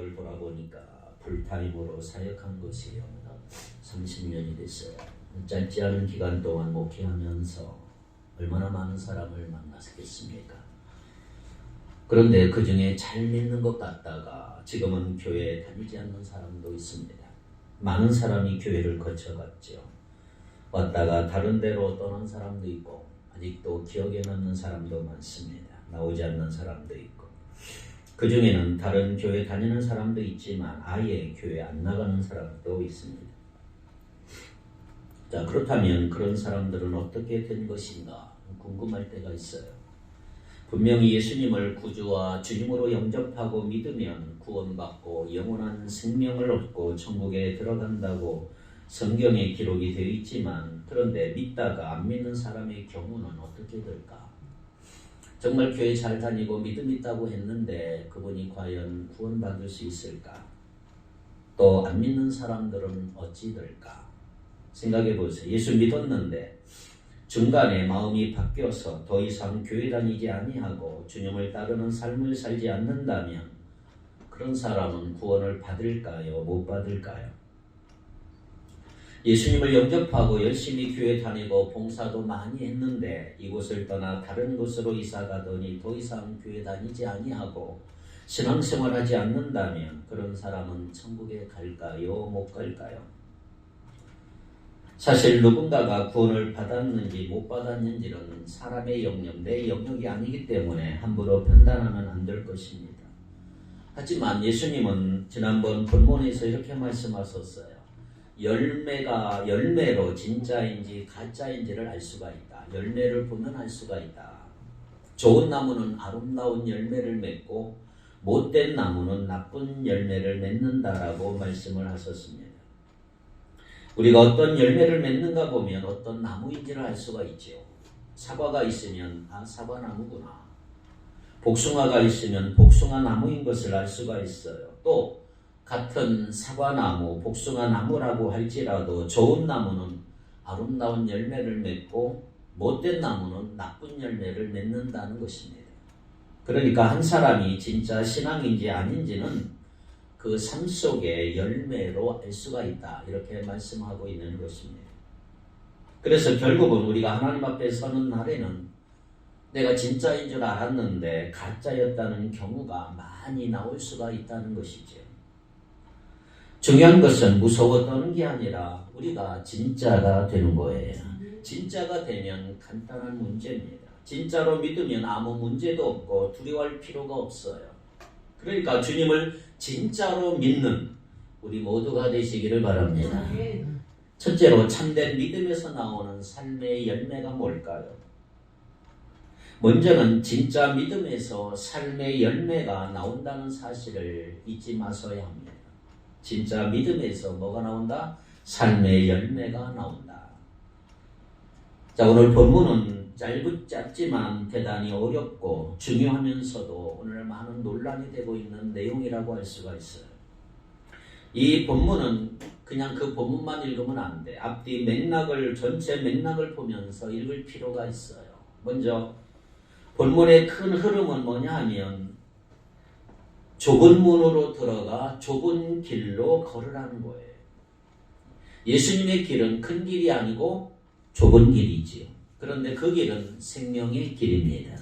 교회를 돌아보니까 풀타임으로 사역한 것이 어느덧 30년이 됐어요. 짧지 않은 기간 동안 목회하면서 얼마나 많은 사람을 만났겠습니까? 그런데 그 중에 잘 믿는 것 같다가 지금은 교회에 다니지 않는 사람도 있습니다. 많은 사람이 교회를 거쳐갔죠. 왔다가 다른 데로 떠난 사람도 있고 아직도 기억에 남는 사람도 많습니다. 나오지 않는 사람도 있고 그 중에는 다른 교회 다니는 사람도 있지만 아예 교회 안 나가는 사람도 있습니다. 자, 그렇다면 그런 사람들은 어떻게 된 것인가 궁금할 때가 있어요. 분명히 예수님을 구주와 주님으로 영접하고 믿으면 구원받고 영원한 생명을 얻고 천국에 들어간다고 성경에 기록이 되어 있지만 그런데 믿다가 안 믿는 사람의 경우는 어떻게 될까? 정말 교회 잘 다니고 믿음 있다고 했는데 그분이 과연 구원받을 수 있을까? 또 안 믿는 사람들은 어찌 될까? 생각해 보세요. 예수 믿었는데 중간에 마음이 바뀌어서 더 이상 교회 다니지 아니하고 주님을 따르는 삶을 살지 않는다면 그런 사람은 구원을 받을까요? 못 받을까요? 예수님을 영접하고 열심히 교회 다니고 봉사도 많이 했는데 이곳을 떠나 다른 곳으로 이사가더니 더 이상 교회 다니지 아니하고 신앙생활하지 않는다면 그런 사람은 천국에 갈까요? 못 갈까요? 사실 누군가가 구원을 받았는지 못 받았는지는 사람의 영역, 내 영역이 아니기 때문에 함부로 판단하면 안 될 것입니다. 하지만 예수님은 지난번 본문에서 이렇게 말씀하셨어요. 열매가 열매로 진짜인지 가짜인지를 알 수가 있다. 열매를 보면 알 수가 있다. 좋은 나무는 아름다운 열매를 맺고 못된 나무는 나쁜 열매를 맺는다라고 말씀을 하셨습니다. 우리가 어떤 열매를 맺는가 보면 어떤 나무인지를 알 수가 있죠. 사과가 있으면 사과나무구나. 복숭아가 있으면 복숭아 나무인 것을 알 수가 있어요. 또 같은 사과나무, 복숭아나무라고 할지라도 좋은 나무는 아름다운 열매를 맺고 못된 나무는 나쁜 열매를 맺는다는 것입니다. 그러니까 한 사람이 진짜 신앙인지 아닌지는 그 삶 속의 열매로 알 수가 있다. 이렇게 말씀하고 있는 것입니다. 그래서 결국은 우리가 하나님 앞에 서는 날에는 내가 진짜인 줄 알았는데 가짜였다는 경우가 많이 나올 수가 있다는 것이죠. 중요한 것은 무서워 떠는 게 아니라 우리가 진짜가 되는 거예요. 진짜가 되면 간단한 문제입니다. 진짜로 믿으면 아무 문제도 없고 두려워할 필요가 없어요. 그러니까 주님을 진짜로 믿는 우리 모두가 되시기를 바랍니다. 첫째로 참된 믿음에서 나오는 삶의 열매가 뭘까요? 먼저는 진짜 믿음에서 삶의 열매가 나온다는 사실을 잊지 마셔야 합니다. 진짜 믿음에서 뭐가 나온다? 삶의 열매가 나온다. 자, 오늘 본문은 짧지만 대단히 어렵고 중요하면서도 오늘 많은 논란이 되고 있는 내용이라고 할 수가 있어요. 이 본문은 그냥 그 본문만 읽으면 안 돼. 앞뒤 전체 맥락을 보면서 읽을 필요가 있어요. 먼저 본문의 큰 흐름은 뭐냐 하면 좁은 문으로 들어가 좁은 길로 걸으라는 거예요. 예수님의 길은 큰 길이 아니고 좁은 길이지요. 그런데 그 길은 생명의 길입니다.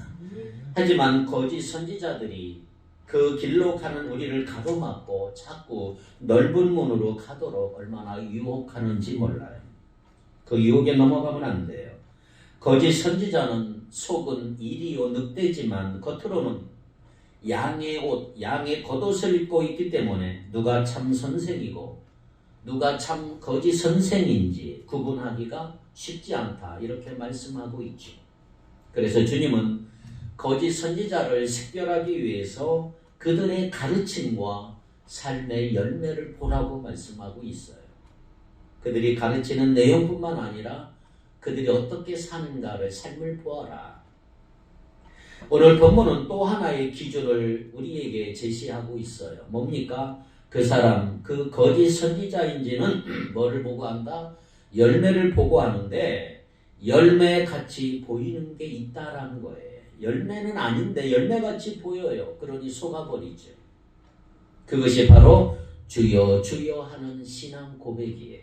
하지만 거짓 선지자들이 그 길로 가는 우리를 가로막고 자꾸 넓은 문으로 가도록 얼마나 유혹하는지 몰라요. 그 유혹에 넘어가면 안 돼요. 거짓 선지자는 속은 이리요 늑대지만 겉으로는 양의 옷, 양의 겉옷을 입고 있기 때문에 누가 참 선생이고 누가 참 거짓 선생인지 구분하기가 쉽지 않다. 이렇게 말씀하고 있죠. 그래서 주님은 거짓 선지자를 식별하기 위해서 그들의 가르침과 삶의 열매를 보라고 말씀하고 있어요. 그들이 가르치는 내용뿐만 아니라 그들이 어떻게 사는가를 삶을 보아라. 오늘 본문은 또 하나의 기준을 우리에게 제시하고 있어요. 뭡니까? 그 사람, 그 거짓 선지자인지는 뭐를 보고 한다? 열매를 보고 하는데 열매같이 보이는 게 있다라는 거예요. 열매는 아닌데 열매같이 보여요. 그러니 속아버리죠. 그것이 바로 주여 주여 하는 신앙 고백이에요.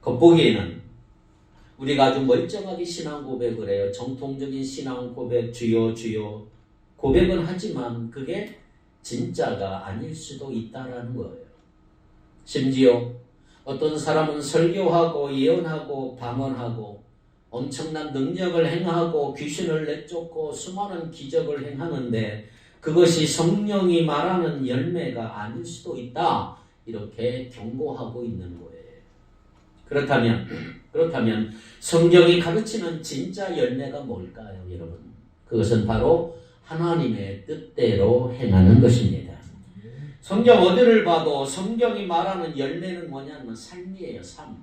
겉보기에는 우리가 아주 멀쩡하게 신앙 고백을 해요. 정통적인 신앙 고백, 주여 주여 고백은 하지만 그게 진짜가 아닐 수도 있다라는 거예요. 심지어 어떤 사람은 설교하고 예언하고 방언하고 엄청난 능력을 행하고 귀신을 내쫓고 수많은 기적을 행하는데 그것이 성령이 말하는 열매가 아닐 수도 있다. 이렇게 경고하고 있는 거예요. 그렇다면 성경이 가르치는 진짜 열매가 뭘까요, 여러분? 그것은 바로 하나님의 뜻대로 행하는 것입니다. 성경 어디를 봐도 성경이 말하는 열매는 뭐냐면 삶이에요, 삶.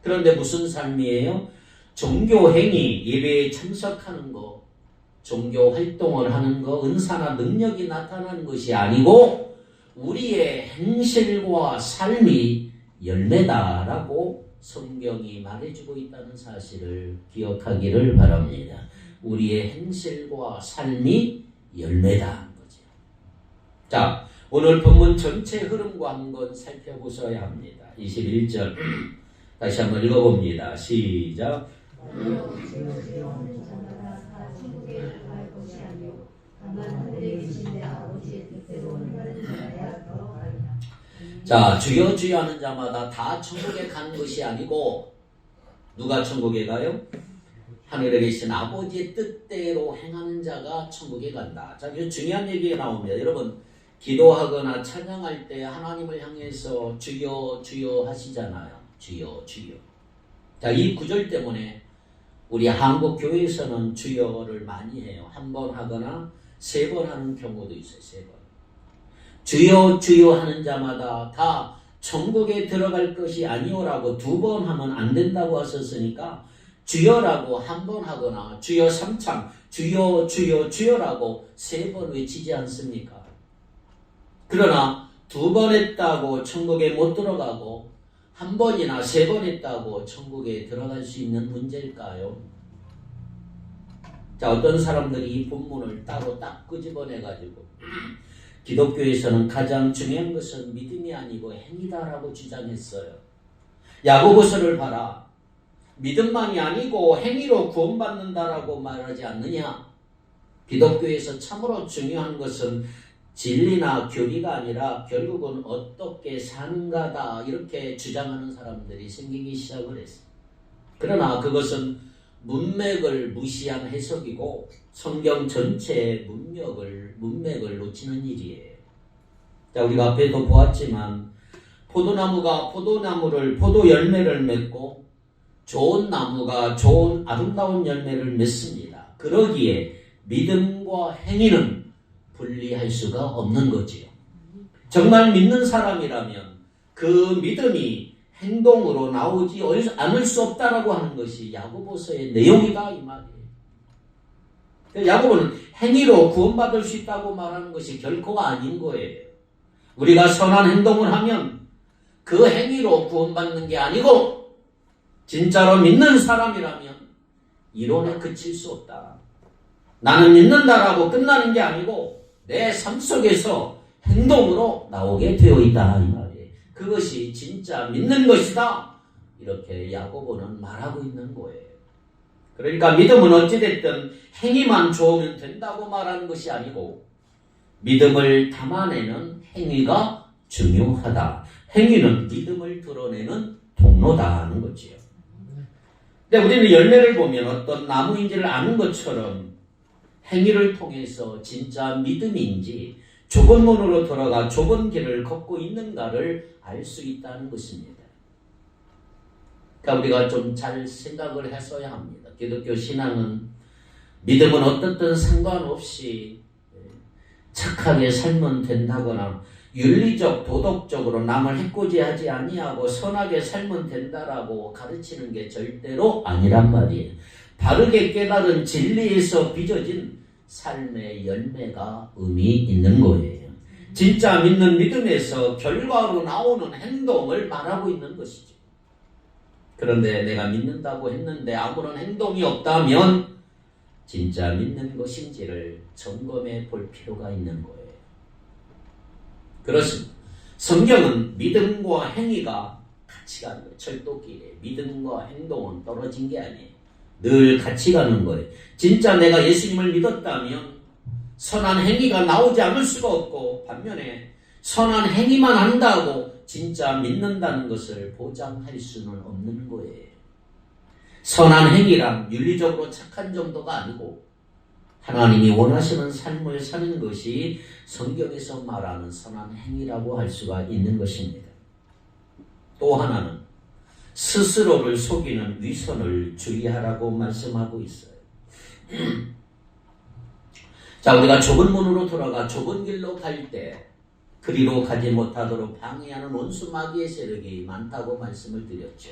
그런데 무슨 삶이에요? 종교 행위, 예배에 참석하는 거, 종교 활동을 하는 거, 은사나 능력이 나타나는 것이 아니고 우리의 행실과 삶이 열매다라고 성경이 말해주고 있다는 사실을 기억하기를 바랍니다. 우리의 행실과 삶이 열매다는 거죠. 자, 오늘 본문 전체 흐름과 한번 살펴보셔야 합니다. 21절 다시 한번 읽어봅니다. 시작. 자, 주여 주여 하는 자마다 다 천국에 가는 것이 아니고 누가 천국에 가요? 하늘에 계신 아버지의 뜻대로 행하는 자가 천국에 간다. 자, 이거 중요한 얘기가 나옵니다. 여러분, 기도하거나 찬양할 때 하나님을 향해서 주여 주여 하시잖아요. 주여 주여. 자, 이 구절 때문에 우리 한국 교회에서는 주여를 많이 해요. 한 번 하거나 세 번 하는 경우도 있어요. 세 번. 주여 주여 하는 자마다 다 천국에 들어갈 것이 아니오라고 두 번 하면 안 된다고 하셨으니까 주여라고 한 번 하거나 주여 삼창 주여 주여 주여라고 세 번 외치지 않습니까? 그러나 두 번 했다고 천국에 못 들어가고 한 번이나 세 번 했다고 천국에 들어갈 수 있는 문제일까요? 자, 어떤 사람들이 이 본문을 따로 딱 끄집어내가지고 기독교에서는 가장 중요한 것은 믿음이 아니고 행위다라고 주장했어요. 야고보서를 봐라. 믿음만이 아니고 행위로 구원받는다라고 말하지 않느냐? 기독교에서 참으로 중요한 것은 진리나 교리가 아니라 결국은 어떻게 사는가다 이렇게 주장하는 사람들이 생기기 시작을 했어요. 그러나 그것은 문맥을 무시한 해석이고 성경 전체의 문맥을 놓치는 일이에요. 자, 우리가 앞에도 보았지만 포도나무가 포도 열매를 맺고 좋은 나무가 좋은 아름다운 열매를 맺습니다. 그러기에 믿음과 행위는 분리할 수가 없는 거지요. 정말 믿는 사람이라면 그 믿음이 행동으로 나오지 않을 수 없다라고 하는 것이 야고보서의 내용이다 이 말이에요. 야고보는 행위로 구원받을 수 있다고 말하는 것이 결코 아닌 거예요. 우리가 선한 행동을 하면 그 행위로 구원받는 게 아니고 진짜로 믿는 사람이라면 이론에 그칠 수 없다. 나는 믿는다라고 끝나는 게 아니고 내 삶 속에서 행동으로 나오게 되어 있다 이 말이에요. 그것이 진짜 믿는 것이다. 이렇게 야고보는 말하고 있는 거예요. 그러니까 믿음은 어찌됐든 행위만 좋으면 된다고 말하는 것이 아니고 믿음을 담아내는 행위가 중요하다. 행위는 믿음을 드러내는 통로다 하는 거지요. 근데 우리는 열매를 보면 어떤 나무인지를 아는 것처럼 행위를 통해서 진짜 믿음인지 좁은 문으로 돌아가 좁은 길을 걷고 있는가를 알 수 있다는 것입니다. 그러니까 우리가 좀 잘 생각을 했어야 합니다. 기독교 신앙은 믿음은 어떻든 상관없이 착하게 살면 된다거나 윤리적 도덕적으로 남을 해코지하지 아니하고 선하게 살면 된다라고 가르치는 게 절대로 아니란 말이에요. 바르게 깨달은 진리에서 빚어진 삶의 열매가 의미 있는 거예요. 진짜 믿는 믿음에서 결과로 나오는 행동을 말하고 있는 것이죠. 그런데 내가 믿는다고 했는데 아무런 행동이 없다면 진짜 믿는 것인지를 점검해 볼 필요가 있는 거예요. 그렇습니다. 성경은 믿음과 행위가 같이 가는 거예요. 철도길에 믿음과 행동은 떨어진 게 아니에요. 늘 같이 가는 거예요. 진짜 내가 예수님을 믿었다면 선한 행위가 나오지 않을 수가 없고, 반면에 선한 행위만 한다고 진짜 믿는다는 것을 보장할 수는 없는 거예요. 선한 행위란 윤리적으로 착한 정도가 아니고 하나님이 원하시는 삶을 사는 것이 성경에서 말하는 선한 행위라고 할 수가 있는 것입니다. 또 하나는 스스로를 속이는 위선을 주의하라고 말씀하고 있어요. 자, 우리가 좁은 문으로 돌아가 좁은 길로 갈 때 그리로 가지 못하도록 방해하는 원수 마귀의 세력이 많다고 말씀을 드렸죠.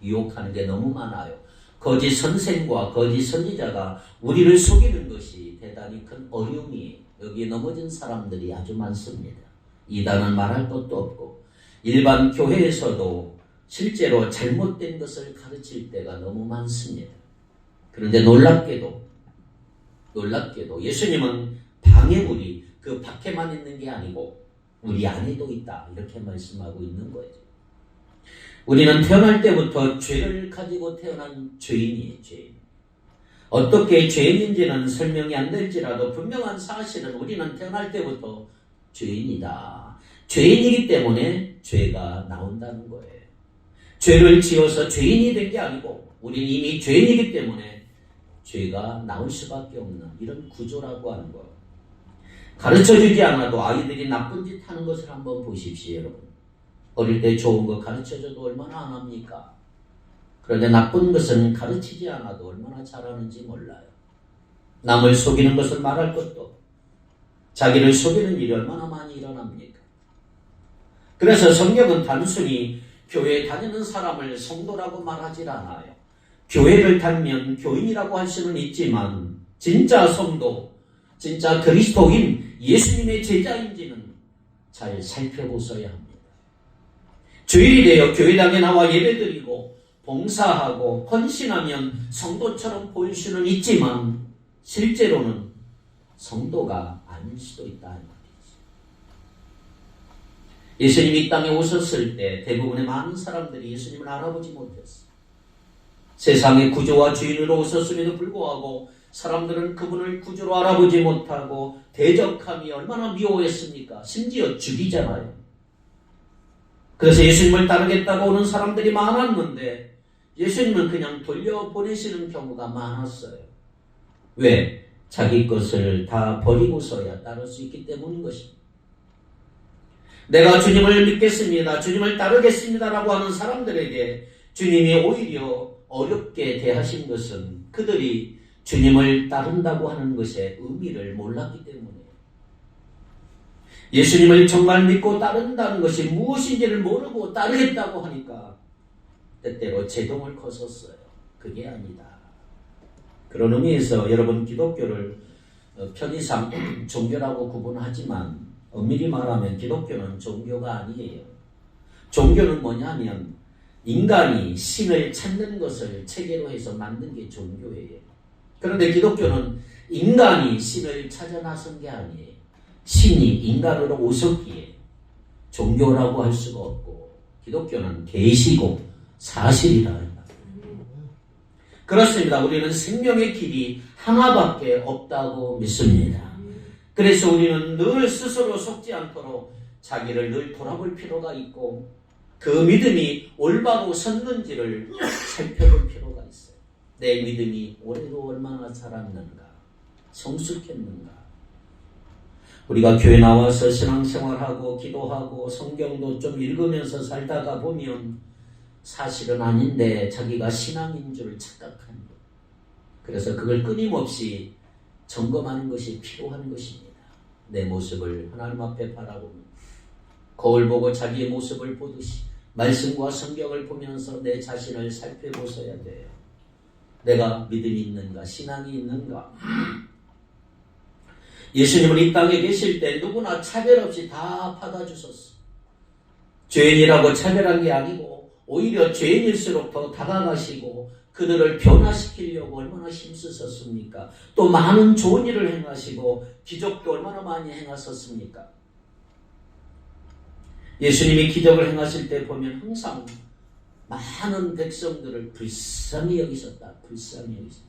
유혹하는 게 너무 많아요. 거짓 선생과 거짓 선지자가 우리를 속이는 것이 대단히 큰 어려움이에요. 여기에 넘어진 사람들이 아주 많습니다. 이단은 말할 것도 없고, 일반 교회에서도 실제로 잘못된 것을 가르칠 때가 너무 많습니다. 그런데 놀랍게도 예수님은 방해물이 그 밖에만 있는 게 아니고 우리 안에도 있다, 이렇게 말씀하고 있는 거예요. 우리는 태어날 때부터 죄를 가지고 태어난 죄인이에요. 죄인. 어떻게 죄인인지는 설명이 안 될지라도 분명한 사실은 우리는 태어날 때부터 죄인이다. 죄인이기 때문에 죄가 나온다는 거예요. 죄를 지어서 죄인이 된 게 아니고 우리는 이미 죄인이기 때문에 죄가 나올 수밖에 없는 이런 구조라고 하는 거예요. 가르쳐주지 않아도 아이들이 나쁜 짓 하는 것을 한번 보십시오, 여러분. 어릴 때 좋은 거 가르쳐줘도 얼마나 안 합니까? 그런데 나쁜 것은 가르치지 않아도 얼마나 잘하는지 몰라요. 남을 속이는 것을 말할 것도, 자기를 속이는 일이 얼마나 많이 일어납니까? 그래서 성경은 단순히 교회에 다니는 사람을 성도라고 말하지 않아요. 교회를 다니면 교인이라고 할 수는 있지만 진짜 성도, 진짜 그리스도인, 예수님의 제자인지는 잘 살펴보셔야 합니다. 주일이 되어 교회당에 나와 예배드리고 봉사하고 헌신하면 성도처럼 보일 수는 있지만 실제로는 성도가 아닐 수도 있다는 말이죠. 예수님이 이 땅에 오셨을 때 대부분의 많은 사람들이 예수님을 알아보지 못했어요. 세상의 구주와 주인으로 오셨음에도 불구하고 사람들은 그분을 구주로 알아보지 못하고 대적함이 얼마나 미워했습니까? 심지어 죽이잖아요. 그래서 예수님을 따르겠다고 오는 사람들이 많았는데 예수님은 그냥 돌려보내시는 경우가 많았어요. 왜? 자기 것을 다 버리고서야 따를 수 있기 때문인 것입니다. 내가 주님을 믿겠습니다, 주님을 따르겠습니다라고 하는 사람들에게 주님이 오히려 어렵게 대하신 것은 그들이 주님을 따른다고 하는 것의 의미를 몰랐기 때문이에요. 예수님을 정말 믿고 따른다는 것이 무엇인지를 모르고 따르겠다고 하니까 때때로 제동을 거섰어요. 그게 아니다. 그런 의미에서 여러분, 기독교를 편의상 종교라고 구분하지만 엄밀히 말하면 기독교는 종교가 아니에요. 종교는 뭐냐면 인간이 신을 찾는 것을 체계로 해서 만든 게 종교예요. 그런데 기독교는 인간이 신을 찾아 나선 게 아니에요. 신이 인간으로 오셨기에 종교라고 할 수가 없고 기독교는 계시고 사실이다. 그렇습니다. 우리는 생명의 길이 하나밖에 없다고 믿습니다. 그래서 우리는 늘 스스로 속지 않도록 자기를 늘 돌아볼 필요가 있고 그 믿음이 올바로 섰는지를 살펴볼 필요가 있어요. 내 믿음이 올해로 얼마나 살았는가, 성숙했는가. 우리가 교회 나와서 신앙생활하고 기도하고 성경도 좀 읽으면서 살다가 보면 사실은 아닌데 자기가 신앙인 줄 착각하는 것. 그래서 그걸 끊임없이 점검하는 것이 필요한 것입니다. 내 모습을 하나님 앞에 바라보며 거울 보고 자기의 모습을 보듯이 말씀과 성경을 보면서 내 자신을 살펴보셔야 돼요. 내가 믿음이 있는가, 신앙이 있는가. 예수님은 이 땅에 계실 때 누구나 차별 없이 다 받아주셨어. 죄인이라고 차별한 게 아니고 오히려 죄인일수록 더 다가가시고 그들을 변화시키려고 얼마나 힘쓰셨습니까? 또 많은 좋은 일을 행하시고 기적도 얼마나 많이 행하셨습니까? 예수님이 기적을 행하실 때 보면 항상 많은 백성들을 불쌍히 여기셨다. 불쌍히 여기셨다.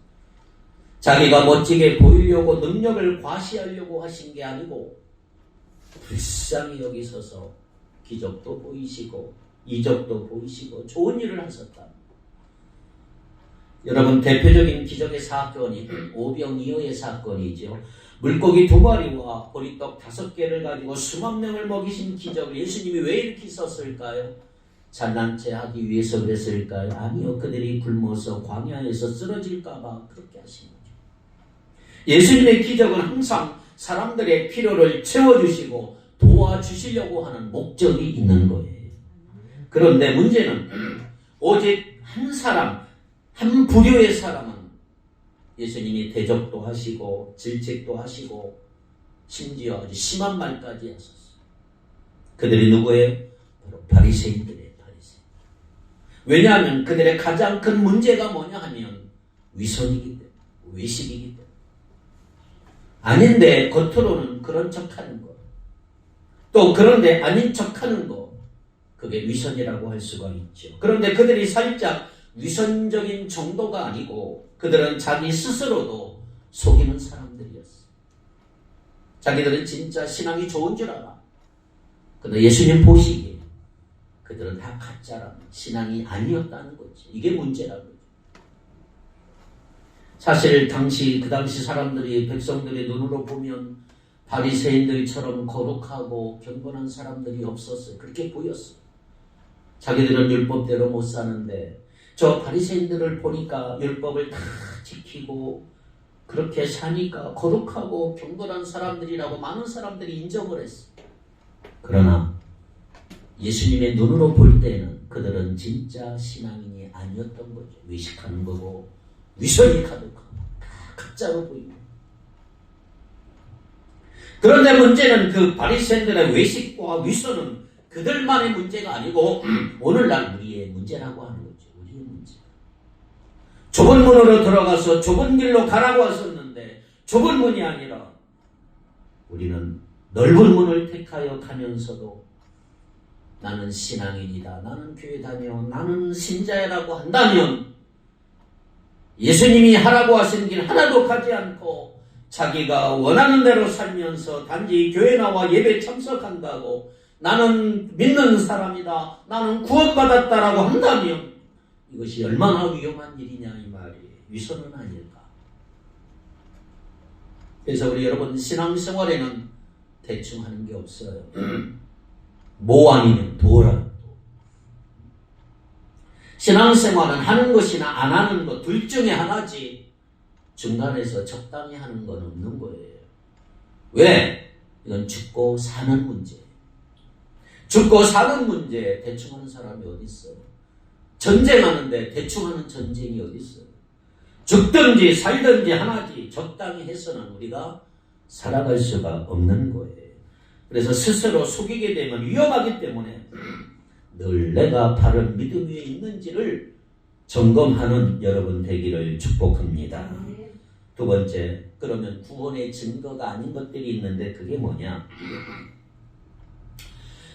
자기가 멋지게 보이려고 능력을 과시하려고 하신 게 아니고 불쌍히 여기셔서 기적도 보이시고 이적도 보이시고 좋은 일을 하셨다. 여러분, 대표적인 기적의 사건이 오병이어의 사건이죠. 물고기 2마리와 보리떡 5개를 가지고 수만 명을 먹이신 기적을 예수님이 왜 이렇게 썼을까요? 잘난체 하기 위해서 그랬을까요? 아니요. 그들이 굶어서 광야에서 쓰러질까봐 그렇게 하신 거죠. 예수님의 기적은 항상 사람들의 필요를 채워주시고 도와주시려고 하는 목적이 있는 거예요. 그런데 문제는 오직 한 사람, 한 부류의 사람은 예수님이 대적도 하시고 질책도 하시고 심지어 아주 심한 말까지 하셨어요. 그들이 누구예요? 바로 바리새인들이에요. 바리새인. 왜냐하면 그들의 가장 큰 문제가 뭐냐 하면 위선이기 때문에, 외식이기 때문에. 아닌데 겉으로는 그런 척하는 거, 또 그런데 아닌 척하는 거, 그게 위선이라고 할 수가 있죠. 그런데 그들이 살짝 위선적인 정도가 아니고 그들은 자기 스스로도 속이는 사람들이었어요. 자기들은 진짜 신앙이 좋은 줄 알아. 그런데 예수님 보시기에 그들은 다 가짜라는, 신앙이 아니었다는 거지. 이게 문제라는 거죠. 사실 그 당시 사람들이, 백성들의 눈으로 보면 바리새인들처럼 거룩하고 경건한 사람들이 없었어요. 그렇게 보였어요. 자기들은 율법대로 못 사는데 저 바리새인들을 보니까 율법을 다 지키고 그렇게 사니까 거룩하고 경건한 사람들이라고 많은 사람들이 인정을 했어요. 그러나 예수님의 눈으로 볼 때는 그들은 진짜 신앙인이 아니었던 거죠. 외식하는 거고 위선이 가득하고 다 가짜로 보입니다. 그런데 문제는 그 바리새인들의 외식과 위선은 그들만의 문제가 아니고 오늘날 우리의 문제라고 하는 거죠. 우리의 문제. 좁은 문으로 들어가서 좁은 길로 가라고 하셨는데 좁은 문이 아니라 우리는 넓은 문을 택하여 가면서도 나는 신앙인이다, 나는 교회 다녀, 나는 신자라고 한다면 예수님이 하라고 하신 길 하나도 가지 않고 자기가 원하는 대로 살면서 단지 교회 나와 예배 참석한다고 나는 믿는 사람이다, 나는 구원받았다라고 한다면 이것이 얼마나 위험한 일이냐 이 말이에요. 위선은 아닐까. 그래서 우리 여러분 신앙생활에는 대충 하는 게 없어요. 뭐 아니면 도라. 신앙생활은 하는 것이나 안 하는 것 둘 중에 하나지 중간에서 적당히 하는 건 없는 거예요. 왜? 이건 죽고 사는 문제예요. 죽고 사는 문제 대충 하는 사람이 어디 있어요? 전쟁하는데 대충 하는 전쟁이 어디 있어요? 죽든지 살든지 하나지 적당히 해서는 우리가 살아갈 수가 없는 거예요. 그래서 스스로 속이게 되면 위험하기 때문에 늘 내가 바른 믿음 위에 있는지를 점검하는 여러분 되기를 축복합니다. 두 번째, 그러면 구원의 증거가 아닌 것들이 있는데 그게 뭐냐?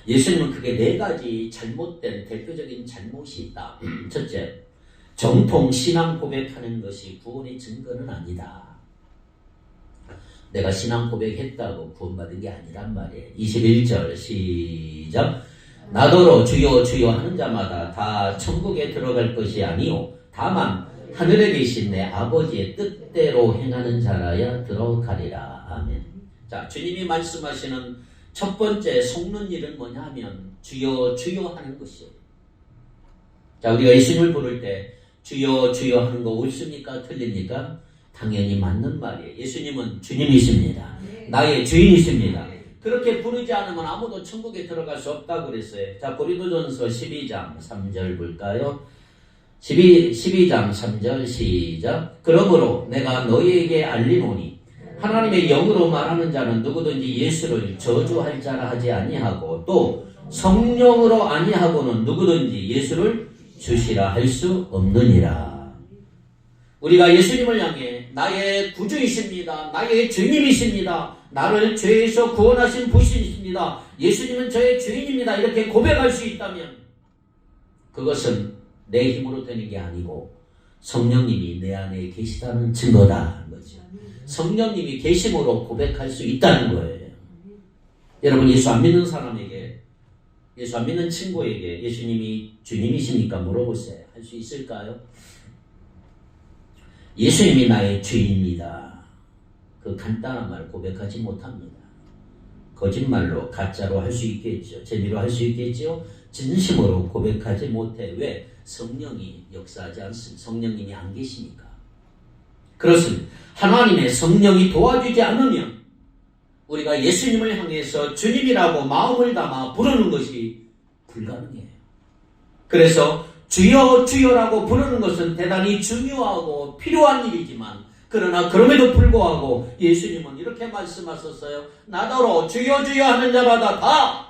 예수님은 그게 4가지 잘못된 대표적인 잘못이 있다. 첫째, 정통 신앙 고백하는 것이 구원의 증거는 아니다. 내가 신앙 고백했다고 구원받은 게 아니란 말이에요. 21절 시작. 나더러 주여 주여 하는 자마다 다 천국에 들어갈 것이 아니요 다만 하늘에 계신 내 아버지의 뜻대로 행하는 자라야 들어가리라. 아멘. 자, 주님이 말씀하시는 첫 번째 속는 일은 뭐냐 하면 주여 주여 하는 것이에요. 자, 우리가 예수님을 부를 때 주여 주여 하는 거 옳습니까? 틀립니까? 당연히 맞는 말이에요. 예수님은 주님이십니다. 나의 주인이십니다. 그렇게 부르지 않으면 아무도 천국에 들어갈 수 없다고 그랬어요. 자, 고린도전서 12장 3절 볼까요? 12장 3절 시작. 그러므로 내가 너희에게 알리노니 하나님의 영으로 말하는 자는 누구든지 예수를 저주할 자라 하지 아니하고 또 성령으로 아니하고는 누구든지 예수를 주시라 할 수 없느니라. 우리가 예수님을 향해 나의 구주이십니다. 나의 주님이십니다. 나를 죄에서 구원하신 분이십니다. 예수님은 저의 주인입니다. 이렇게 고백할 수 있다면 그것은 내 힘으로 되는 게 아니고 성령님이 내 안에 계시다는 증거다는 거죠. 성령님이 계심으로 고백할 수 있다는 거예요. 여러분, 예수 안 믿는 사람에게, 예수 안 믿는 친구에게 예수님이 주님이십니까? 물어보세요. 할 수 있을까요? 예수님이 나의 주인입니다. 그 간단한 말 고백하지 못합니다. 거짓말로, 가짜로 할 수 있겠죠. 재미로 할 수 있겠죠. 진심으로 고백하지 못해. 왜? 성령이 역사하지 않습니다. 성령님이 안 계시니까. 그렇습니다. 하나님의 성령이 도와주지 않으면 우리가 예수님을 향해서 주님이라고 마음을 담아 부르는 것이 불가능해요. 그래서 주여 주여라고 부르는 것은 대단히 중요하고 필요한 일이지만 그러나 그럼에도 불구하고 예수님은 이렇게 말씀하셨어요. 나더러 주여 주여 하는 자마다 다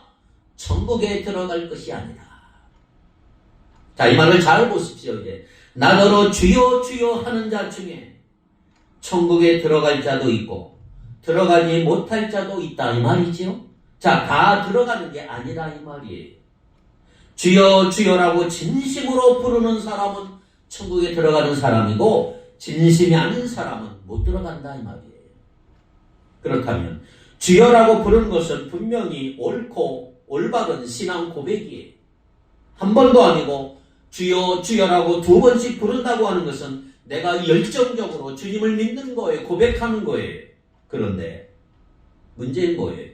천국에 들어갈 것이 아니다. 자, 이 말을 잘 보십시오. 이제 나더러 주여 주여 하는 자 중에 천국에 들어갈 자도 있고 들어가지 못할 자도 있다 이 말이지요. 자, 다 들어가는 게 아니라 이 말이에요. 주여 주여라고 진심으로 부르는 사람은 천국에 들어가는 사람이고 진심이 아닌 사람은 못 들어간다 이 말이에요. 그렇다면 주여라고 부르는 것은 분명히 옳고 올바른 신앙 고백이에요. 한 번도 아니고 주여 주여라고 두 번씩 부른다고 하는 것은 내가 열정적으로 주님을 믿는 거예요. 고백하는 거예요. 그런데 문제인 거예요.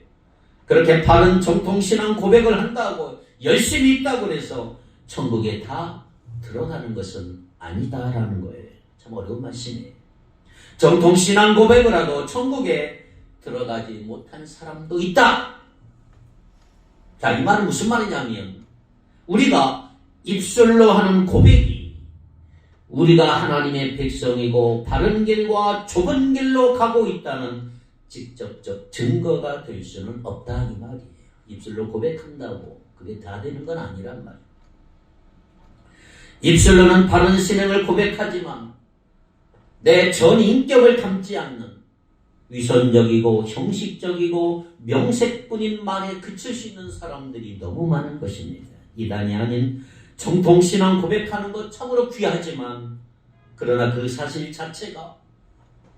그렇게 바른 정통신앙 고백을 한다고 열심히 있다고 해서 천국에 다 들어가는 것은 아니다라는 거예요. 참 어려운 말씀이에요. 정통신앙 고백을 하도 천국에 들어가지 못한 사람도 있다. 자, 이 말은 무슨 말이냐면 우리가 입술로 하는 고백이 우리가 하나님의 백성이고 바른 길과 좁은 길로 가고 있다는 직접적 증거가 될 수는 없다 이 말이에요. 입술로 고백한다고 그게 다 되는 건 아니란 말이에요. 입술로는 바른 신앙을 고백하지만 내 전 인격을 담지 않는 위선적이고 형식적이고 명색뿐인 말에 그칠 수 있는 사람들이 너무 많은 것입니다. 이단이 아닌 정통신앙 고백하는 것 참으로 귀하지만 그러나 그 사실 자체가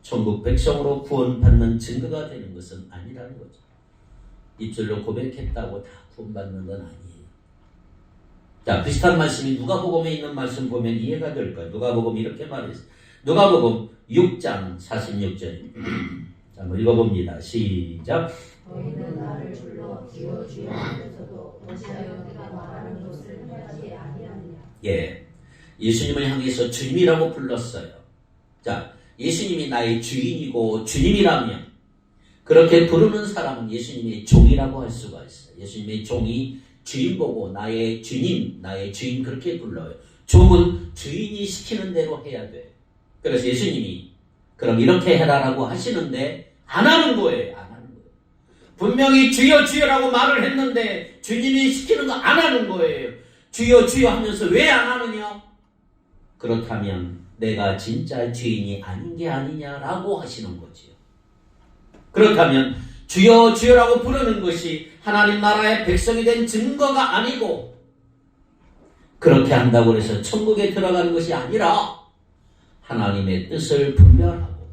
천국 백성으로 구원받는 증거가 되는 것은 아니라는 거죠. 입술로 고백했다고 다 구원받는 건 아니에요. 자, 비슷한 말씀이 누가복음에 있는 말씀 보면 이해가 될 거예요. 누가복음 이렇게 말했어요. 누가복음 6장 46절입니다. 자, 한번 읽어봅니다. 시작. 너희는 나를 불러 주여 주여 하면서도 어찌하여 내가 말하는 것을 행하지 아니하느냐. 예, 예수님을 향해서 주님이라고 불렀어요. 자, 예수님이 나의 주인이고 주님이라면 그렇게 부르는 사람은 예수님의 종이라고 할 수가 있어요. 예수님의 종이 주인 보고 나의 주님, 나의 주인 그렇게 불러요. 종은 주인이 시키는 대로 해야 돼. 그래서 예수님이 그럼 이렇게 해라라고 하시는데 안 하는 거예요. 안 하는 거예요. 분명히 주여 주여라고 말을 했는데 주님이 시키는 거 안 하는 거예요. 주여 주여 하면서 왜 안 하느냐? 그렇다면 내가 진짜 주인이 아닌 게 아니냐라고 하시는 거지요. 그렇다면 주여 주여라고 부르는 것이 하나님 나라의 백성이 된 증거가 아니고 그렇게 한다고 해서 천국에 들어가는 것이 아니라 하나님의 뜻을 분별하고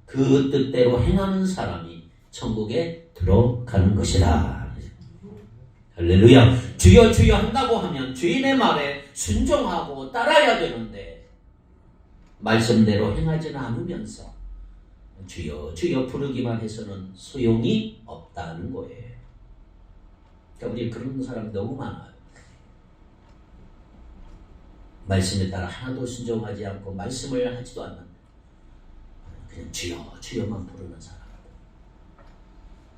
그 뜻대로 행하는 사람이 천국에 들어가는 것이다. 할렐루야. 주여 주여 한다고 하면 주인의 말에 순종하고 따라야 되는데 말씀대로 행하지는 않으면서 주여 주여 부르기만 해서는 소용이 없다는 거예요. 그러니까 우리 그런 사람 너무 많아요. 말씀에 따라 하나도 순종하지 않고 말씀을 하지도 않는다. 그냥 주여 주여만 부르는 사람.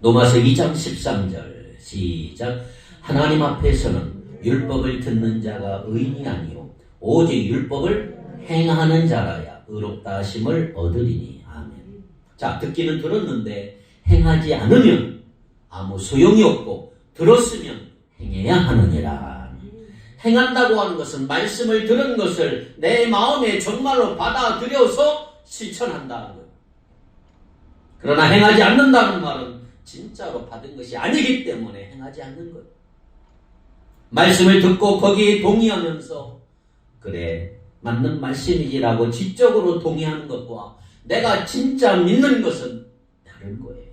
로마서 2장 13절 시작. 하나님 앞에서는 율법을 듣는 자가 의인이 아니요 오직 율법을 행하는 자라야 의롭다 하심을 얻으리니. 아멘. 자, 듣기는 들었는데 행하지 않으면 아무 소용이 없고 들었으면 행해야 하느니라. 행한다고 하는 것은 말씀을 들은 것을 내 마음에 정말로 받아들여서 실천한다는 거예요. 그러나 행하지 않는다는 말은 진짜로 받은 것이 아니기 때문에 행하지 않는 거예요. 말씀을 듣고 거기에 동의하면서 그래 맞는 말씀이지라고 지적으로 동의하는 것과 내가 진짜 믿는 것은 다른 거예요.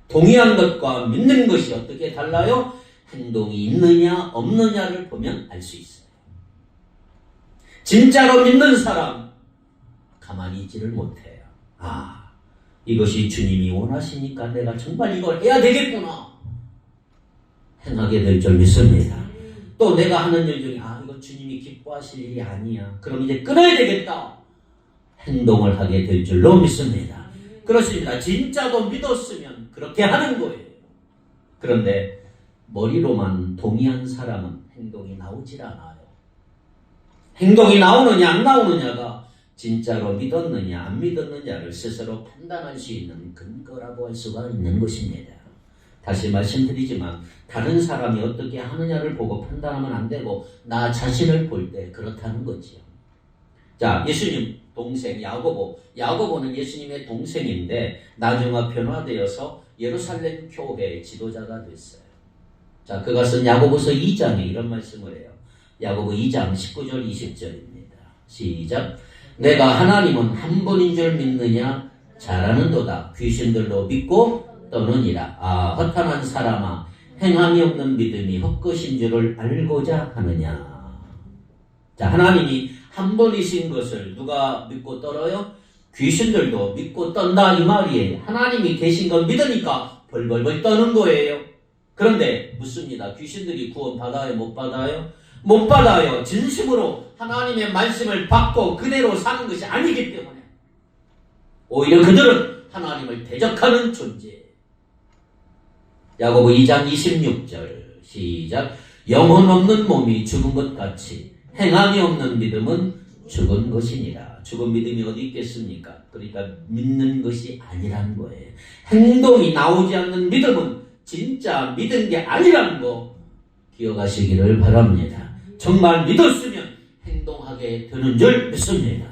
동의한 것과 믿는 것이 어떻게 달라요? 행동이 있느냐 없느냐를 보면 알 수 있어요. 진짜로 믿는 사람 가만히 있지를 못해요. 이것이 주님이 원하시니까 내가 정말 이걸 해야 되겠구나 행하게 될 줄 믿습니다. 또 내가 하는 일 중에 이건 주님이 기뻐하실 일이 아니야. 그럼 이제 끊어야 되겠다. 행동을 하게 될 줄로 믿습니다. 그렇습니다. 진짜도 믿었으면 그렇게 하는 거예요. 그런데 머리로만 동의한 사람은 행동이 나오질 않아요. 행동이 나오느냐 안 나오느냐가 진짜로 믿었느냐 안 믿었느냐를 스스로 판단할 수 있는 근거라고 할 수가 있는 것입니다. 다시 말씀드리지만 다른 사람이 어떻게 하느냐를 보고 판단하면 안 되고 나 자신을 볼 때 그렇다는 거지요. 자, 예수님 동생 야고보는 예수님의 동생인데 나중에 변화되어서 예루살렘 교회 지도자가 됐어요. 자, 그것은 야고보서 2장에 이런 말씀을 해요. 야고보 2장 19절 20절입니다. 시작. 내가 하나님은 한 분인 줄 믿느냐 잘하는도다. 귀신들도 믿고 떠느니라. 허탄한 사람아 행함이 없는 믿음이 헛것인 줄을 알고자 하느냐. 자, 하나님이 한 분이신 것을 누가 믿고 떨어요? 귀신들도 믿고 떤다 이 말이에요. 하나님이 계신 걸 믿으니까 벌벌벌 떠는 거예요. 그런데 묻습니다. 귀신들이 구원 받아요? 못 받아요? 못 받아요. 진심으로 하나님의 말씀을 받고 그대로 사는 것이 아니기 때문에 오히려 그들은 하나님을 대적하는 존재예요. 야고보 2장 26절 시작. 영혼 없는 몸이 죽은 것 같이 행함이 없는 믿음은 죽은 것이니라. 죽은 믿음이 어디 있겠습니까? 그러니까 믿는 것이 아니라는 거예요. 행동이 나오지 않는 믿음은 진짜 믿은 게 아니라는 거 기억하시기를 바랍니다. 정말 믿었으면 행동하게 되는 줄 믿습니다.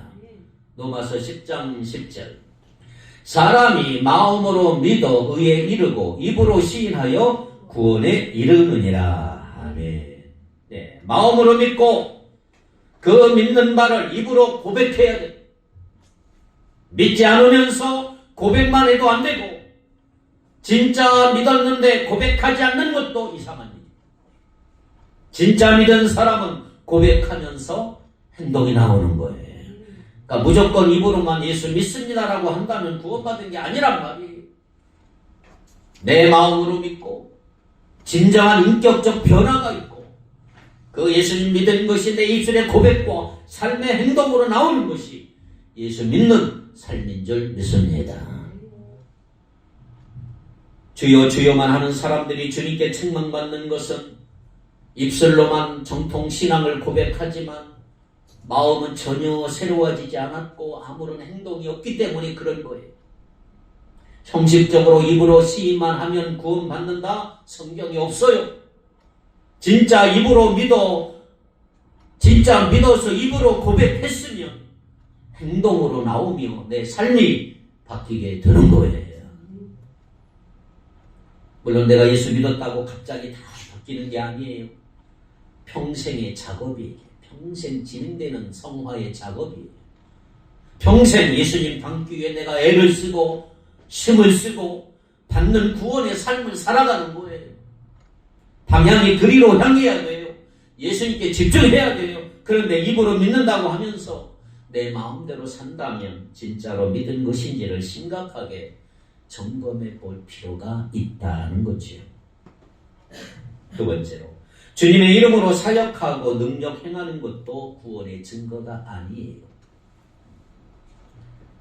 로마서 10장 10절 사람이 마음으로 믿어 의에 이르고 입으로 시인하여 구원에 이르느니라. 아멘. 네, 마음으로 믿고 그 믿는 바를 입으로 고백해야 돼. 믿지 않으면서 고백만 해도 안 되고 진짜 믿었는데 고백하지 않는 것도 이상한 일. 진짜 믿은 사람은 고백하면서 행동이 나오는 거예요. 그러니까 무조건 입으로만 예수 믿습니다라고 한다면 구원받은 게 아니란 말이에요. 내 마음으로 믿고 진정한 인격적 변화가 있고 그 예수님 믿은 것이 내 입술의 고백과 삶의 행동으로 나오는 것이 예수 믿는 삶인 줄 믿습니다. 주여 주여만 하는 사람들이 주님께 책망받는 것은 입술로만 정통 신앙을 고백하지만 마음은 전혀 새로워지지 않았고 아무런 행동이 없기 때문에 그런 거예요. 형식적으로 입으로 시인만 하면 구원받는다? 성경이 없어요. 진짜 입으로 진짜 믿어서 입으로 고백했으면 행동으로 나오며 내 삶이 바뀌게 되는 거예요. 물론 내가 예수 믿었다고 갑자기 다 바뀌는 게 아니에요. 평생의 작업이에요. 평생 진행되는 성화의 작업이에요. 평생 예수님 닮기 위해 내가 애를 쓰고 힘을 쓰고 받는 구원의 삶을 살아가는 거예요. 방향이 그리로 향해야 돼요. 예수님께 집중해야 돼요. 그런데 입으로 믿는다고 하면서 내 마음대로 산다면 진짜로 믿은 것인지를 심각하게 점검해 볼 필요가 있다는 거죠. 두 번째로 주님의 이름으로 사역하고 능력 행하는 것도 구원의 증거가 아니에요.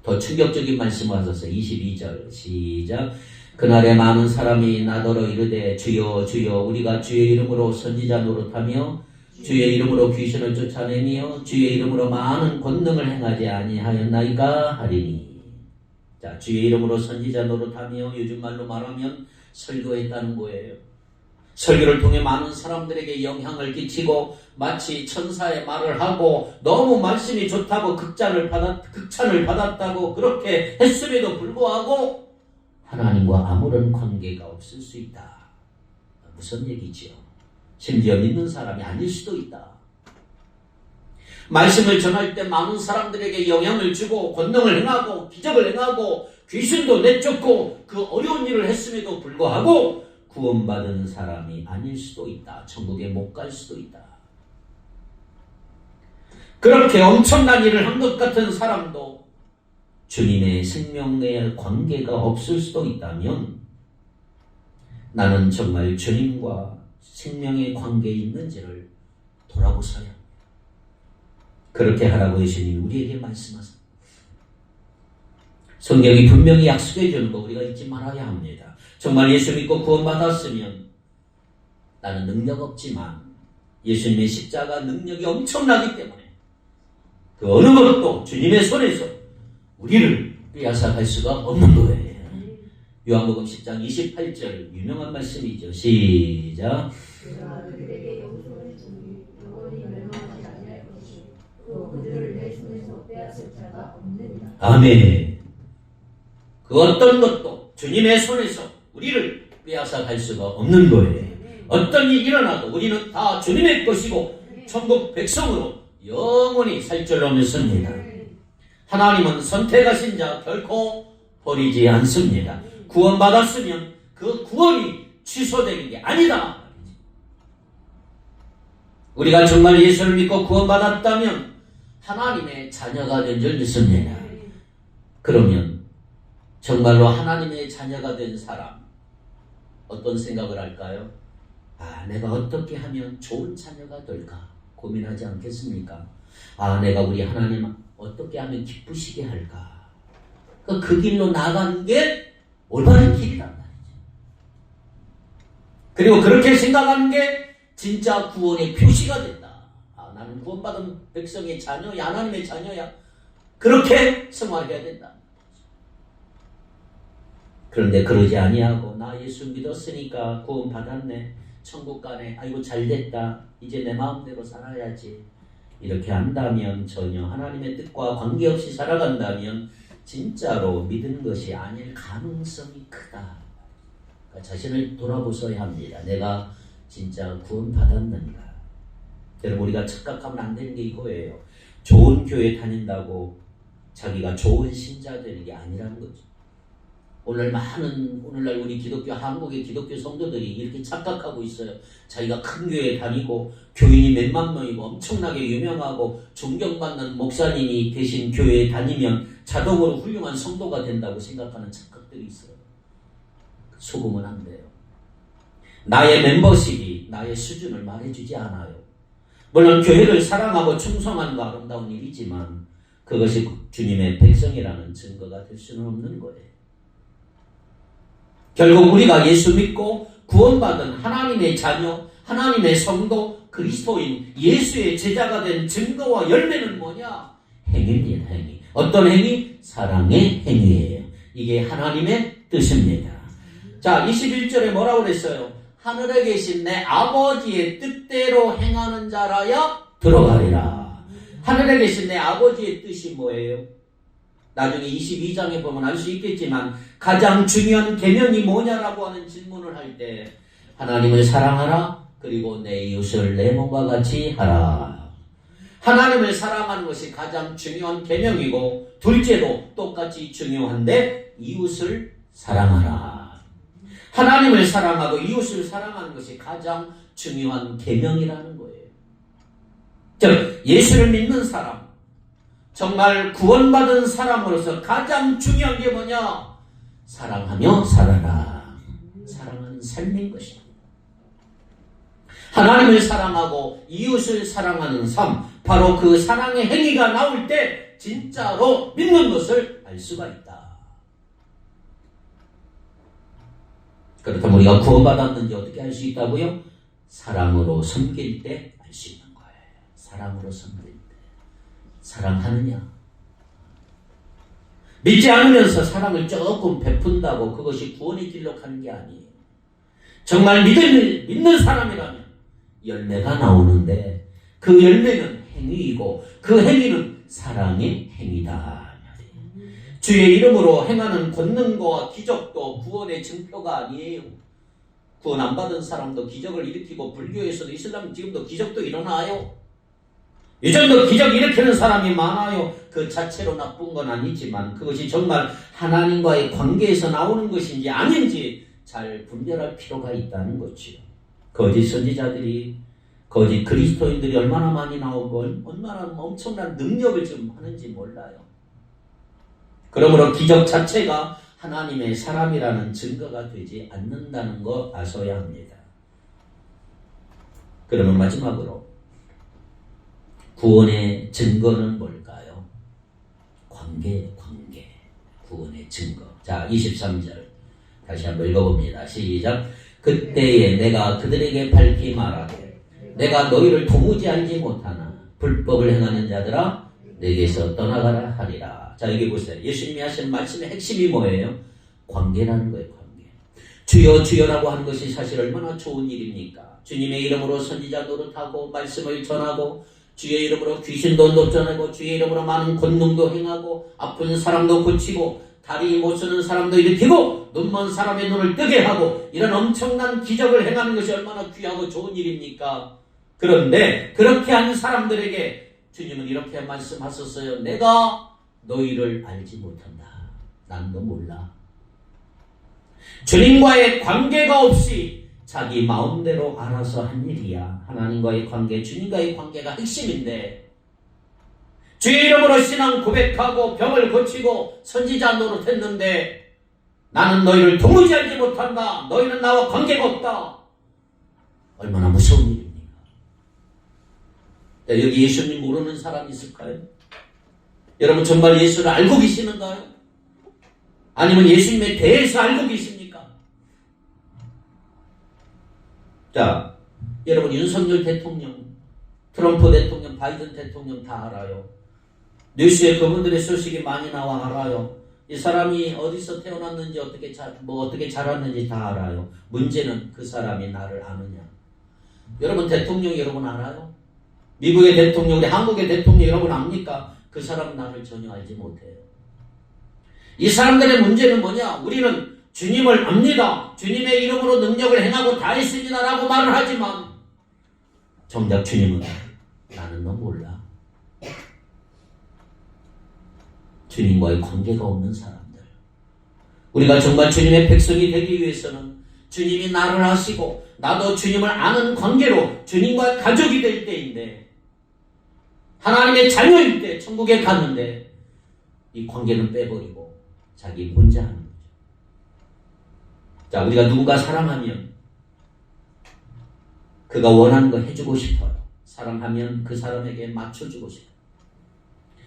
더 충격적인 말씀을 하셔서 22절 시작. 그날에 많은 사람이 나더러 이르되 주여 주여 우리가 주의 이름으로 선지자 노릇하며 주의 이름으로 귀신을 쫓아내며 주의 이름으로 많은 권능을 행하지 아니하였나이까 하리니. 자, 주의 이름으로 선지자 노릇하며 요즘 말로 말하면 설교했다는 거예요. 설교를 통해 많은 사람들에게 영향을 끼치고 마치 천사의 말을 하고 너무 말씀이 좋다고 극찬을 받았다고 그렇게 했음에도 불구하고 하나님과 아무런 관계가 없을 수 있다. 무슨 얘기지요? 심지어 믿는 사람이 아닐 수도 있다. 말씀을 전할 때 많은 사람들에게 영향을 주고 권능을 행하고 기적을 행하고 귀신도 내쫓고 그 어려운 일을 했음에도 불구하고 구원받은 사람이 아닐 수도 있다. 천국에 못 갈 수도 있다. 그렇게 엄청난 일을 한 것 같은 사람도 주님의 생명의 관계가 없을 수도 있다면 나는 정말 주님과 생명의 관계에 있는지를 돌아보셔야 합니다. 그렇게 하라고 예수님이 우리에게 말씀하십니다. 성경이 분명히 약속해 주는 거 우리가 잊지 말아야 합니다. 정말 예수 믿고 구원받았으면 나는 능력 없지만 예수님의 십자가 능력이 엄청나기 때문에 그 어느 것도 주님의 손에서 우리를 빼앗아갈 수가 없는 거예요. 요한복음 10장 28절 유명한 말씀이죠. 시작. 내가 그들에게 영생을 주니 영원히 멸망하지 아니할 것이요 또 그들을 내 손에서 빼앗을 자가 없느니라. 아멘. 그 어떤 것도 주님의 손에서 우리를 빼앗아 갈 수가 없는 거예요. 어떤 일이 일어나도 우리는 다 주님의 것이고 천국 백성으로 영원히 살 줄로 믿습니다. 하나님은 선택하신 자 결코 버리지 않습니다. 구원받았으면 그 구원이 취소되는 게 아니다. 우리가 정말 예수를 믿고 구원받았다면 하나님의 자녀가 된 줄 믿습니다. 그러면 정말로 하나님의 자녀가 된 사람 어떤 생각을 할까요? 내가 어떻게 하면 좋은 자녀가 될까 고민하지 않겠습니까? 내가 우리 하나님 어떻게 하면 기쁘시게 할까? 그 길로 나가는 게 올바른 길이란 말이죠. 그리고 그렇게 생각하는 게 진짜 구원의 표시가 된다. 나는 구원받은 백성의 자녀야, 하나님의 자녀야. 그렇게 생활해야 된다. 그런데 그러지 아니하고 나 예수 믿었으니까 구원받았네. 천국 가네. 아이고 잘됐다. 이제 내 마음대로 살아야지. 이렇게 한다면 전혀 하나님의 뜻과 관계없이 살아간다면 진짜로 믿은 것이 아닐 가능성이 크다. 그러니까 자신을 돌아보셔야 합니다. 내가 진짜 구원받았는가. 여러분 우리가 착각하면 안 되는 게 이거예요. 좋은 교회 다닌다고 자기가 좋은 신자 되는 게 아니라는 거죠. 오늘날 우리 기독교, 한국의 기독교 성도들이 이렇게 착각하고 있어요. 자기가 큰 교회에 다니고 교인이 몇만 명이고 엄청나게 유명하고 존경받는 목사님이 계신 교회에 다니면 자동으로 훌륭한 성도가 된다고 생각하는 착각들이 있어요. 속으면 안 돼요. 나의 멤버십이 나의 수준을 말해주지 않아요. 물론 교회를 사랑하고 충성하는 거 아름다운 일이지만 그것이 주님의 백성이라는 증거가 될 수는 없는 거예요. 결국 우리가 예수 믿고 구원받은 하나님의 자녀, 하나님의 성도, 그리스도인, 예수의 제자가 된 증거와 열매는 뭐냐? 행위입니다. 행위. 어떤 행위? 사랑의 행위예요. 이게 하나님의 뜻입니다. 자, 21절에 뭐라고 그랬어요? 하늘에 계신 내 아버지의 뜻대로 행하는 자라야 들어가리라. 하늘에 계신 내 아버지의 뜻이 뭐예요? 나중에 22장에 보면 알 수 있겠지만 가장 중요한 계명이 뭐냐라고 하는 질문을 할 때 하나님을 사랑하라. 그리고 내 이웃을 내 몸과 같이 하라. 하나님을 사랑하는 것이 가장 중요한 계명이고 둘째도 똑같이 중요한데 이웃을 사랑하라. 하나님을 사랑하고 이웃을 사랑하는 것이 가장 중요한 계명이라는 거예요. 즉 예수를 믿는 사람, 정말 구원받은 사람으로서 가장 중요한 게 뭐냐? 사랑하며 살아라. 사랑하는 삶인 것이다. 하나님을 사랑하고 이웃을 사랑하는 삶, 바로 그 사랑의 행위가 나올 때 진짜로 믿는 것을 알 수가 있다. 그렇다면 우리가 구원받았는지 어떻게 알 수 있다고요? 사랑으로 섬길 때 알 수 있는 거예요. 사랑으로 섬길 때. 사랑하느냐? 믿지 않으면서 사랑을 조금 베푼다고 그것이 구원의 길로 가는 게 아니에요. 정말 믿는 사람이라면 열매가 나오는데 그 열매는 행위이고 그 행위는 사랑의 행위다. 주의 이름으로 행하는 권능과 기적도 구원의 증표가 아니에요. 구원 안 받은 사람도 기적을 일으키고 불교에서도 이슬람 지금도 기적도 일어나요. 요즘도 기적 일으키는 사람이 많아요. 그 자체로 나쁜 건 아니지만 그것이 정말 하나님과의 관계에서 나오는 것인지 아닌지 잘 분별할 필요가 있다는 거죠. 거짓 선지자들이 거짓 그리스도인들이 얼마나 많이 나오고 얼마나 엄청난 능력을 지금 하는지 몰라요. 그러므로 기적 자체가 하나님의 사람이라는 증거가 되지 않는다는 거 아셔야 합니다. 그러면 마지막으로 구원의 증거는 뭘까요? 관계. 구원의 증거. 자, 23절 다시 한번 읽어봅니다. 시작. 그때에 내가 그들에게 밝히 말하되 내가 너희를 도무지 알지 못하나 불법을 행하는 자들아 내게서 떠나가라 하리라. 자, 여기 보세요. 예수님이 하신 말씀의 핵심이 뭐예요? 관계라는 거예요. 관계. 주여 주여라고 하는 것이 사실 얼마나 좋은 일입니까? 주님의 이름으로 선지자 노릇하고 말씀을 전하고 주의 이름으로 귀신도 쫓아내고 주의 이름으로 많은 권능도 행하고 아픈 사람도 고치고 다리 못 쓰는 사람도 일으키고 눈먼 사람의 눈을 뜨게 하고 이런 엄청난 기적을 행하는 것이 얼마나 귀하고 좋은 일입니까? 그런데 그렇게 한 사람들에게 주님은 이렇게 말씀하셨어요. 내가 너희를 알지 못한다. 난 너 몰라. 주님과의 관계가 없이 자기 마음대로 알아서 한 일이야. 하나님과의 관계, 주님과의 관계가 핵심인데 주의 이름으로 신앙 고백하고 병을 고치고 선지자 노릇했는데 나는 너희를 도무지 알지 못한다. 너희는 나와 관계가 없다. 얼마나 무서운 일입니까? 여기 예수님 모르는 사람 있을까요? 여러분 정말 예수를 알고 계시는가요? 아니면 예수님에 대해서 알고 계십니까? 자, 여러분 윤석열 대통령, 트럼프 대통령, 바이든 대통령 다 알아요. 뉴스에 그분들의 소식이 많이 나와 알아요. 이 사람이 어디서 태어났는지 어떻게 자랐는지 다 알아요. 문제는 그 사람이 나를 아느냐. 여러분 대통령 여러분 알아요? 미국의 대통령, 우리 한국의 대통령 여러분 압니까? 그 사람은 나를 전혀 알지 못해요. 이 사람들의 문제는 뭐냐? 우리는 주님을 압니다. 주님의 이름으로 능력을 행하고 다 했습니다 라고 말을 하지만 정작 주님은 나는 너 몰라. 주님과의 관계가 없는 사람들. 우리가 정말 주님의 백성이 되기 위해서는 주님이 나를 아시고 나도 주님을 아는 관계로 주님과 가족이 될 때인데 하나님의 자녀일 때 천국에 갔는데 이 관계는 빼버리고 자기 혼자 하는 거죠. 자, 우리가 누군가 사랑하면 그가 원하는 거 해주고 싶어요. 사랑하면 그 사람에게 맞춰주고 싶어요.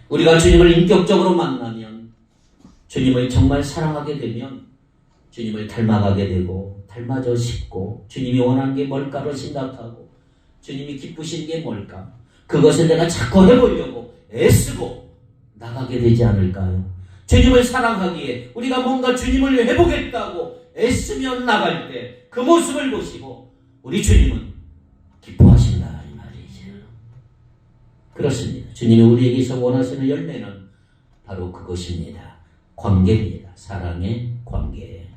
우리가 주님을 인격적으로 만나면 주님을 정말 사랑하게 되면 주님을 닮아가게 되고 닮아져 싶고 주님이 원하는 게 뭘까를 생각하고 주님이 기쁘신 게 뭘까? 그것을 내가 자꾸 해보려고 애쓰고 나가게 되지 않을까요? 주님을 사랑하기에 우리가 뭔가 주님을 해보겠다고 애쓰며 나갈 때 그 모습을 보시고 우리 주님은 기뻐하신다 이 말이죠. 그렇습니다. 주님이 우리에게서 원하시는 열매는 바로 그것입니다. 관계입니다. 사랑의 관계.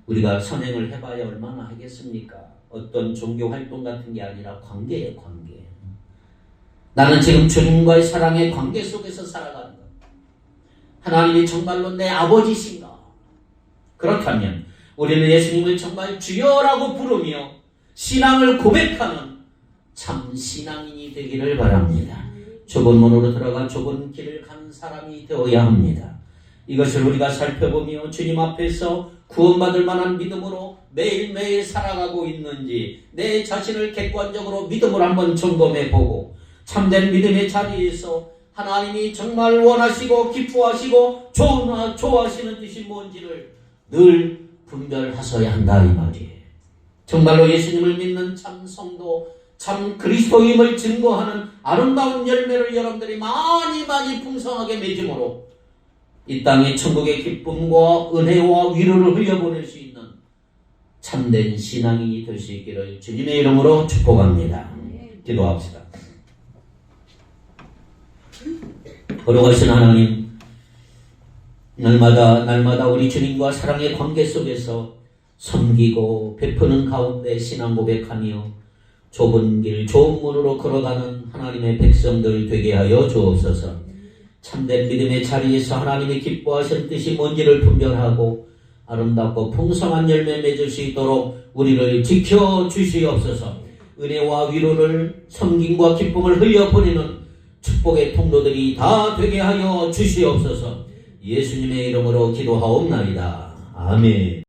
우리가 선행을 해봐야 얼마나 하겠습니까? 어떤 종교 활동 같은 게 아니라 관계예요. 관계. 나는 지금 주님과의 사랑의 관계 속에서 살아가는 것. 하나님이 정말로 내 아버지신가? 그렇다면 우리는 예수님을 정말 주여라고 부르며 신앙을 고백하는 참 신앙인이 되기를 바랍니다. 좁은 문으로 들어가 좁은 길을 가는 사람이 되어야 합니다. 이것을 우리가 살펴보며 주님 앞에서 구원받을 만한 믿음으로 매일매일 살아가고 있는지 내 자신을 객관적으로 믿음으로 한번 점검해보고 참된 믿음의 자리에서 하나님이 정말 원하시고 기뻐하시고 좋아하시는 뜻이 뭔지를 늘 분별하셔야 한다 이 말이에요. 정말로 예수님을 믿는 참 성도, 참 그리스도임을 증거하는 아름다운 열매를 여러분들이 많이 풍성하게 맺음으로 이 땅에 천국의 기쁨과 은혜와 위로를 흘려보낼 수 있는 참된 신앙이 될 수 있기를 주님의 이름으로 축복합니다. 기도합시다. 거룩하신 하나님, 날마다 우리 주님과 사랑의 관계 속에서 섬기고 베푸는 가운데 신앙 고백하며 좁은 길 좋은 문으로 걸어가는 하나님의 백성들 되게 하여 주옵소서. 참된 믿음의 자리에서 하나님이 기뻐하신 뜻이 뭔지를 분별하고 아름답고 풍성한 열매 맺을 수 있도록 우리를 지켜주시옵소서. 은혜와 위로를 섬김과 기쁨을 흘려보내는 축복의 통로들이 다 되게 하여 주시옵소서. 예수님의 이름으로 기도하옵나이다. 아멘.